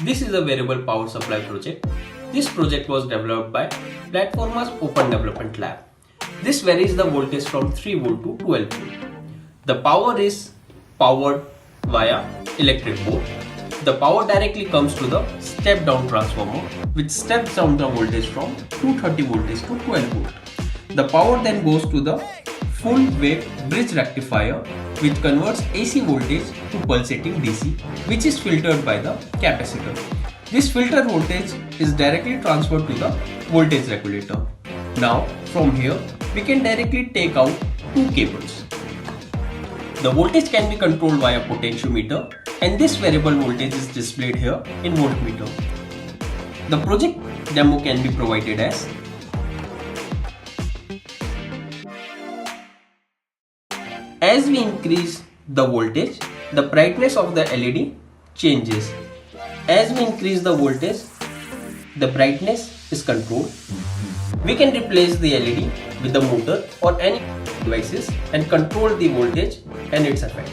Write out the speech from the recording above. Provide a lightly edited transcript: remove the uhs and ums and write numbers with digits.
This is a variable power supply project. This project was developed by Platforuma's Open Development Lab. This varies the voltage from 3 volt to 12 volt. The power is powered via electric board. The power directly comes to the step down transformer, which steps down the voltage from 230 voltage to 12 volt. The power then goes to the full wave bridge rectifier, which converts AC voltage to pulsating DC, which is filtered by the capacitor. This filter voltage is directly transferred to the voltage regulator. Now from here we can directly take out two cables. The voltage can be controlled via potentiometer, and this variable voltage is displayed here in voltmeter. The project demo can be provided as we increase the voltage, the brightness of the LED changes. As we increase the voltage, the brightness is controlled. We can replace the LED with the motor or any devices and control the voltage and its effect.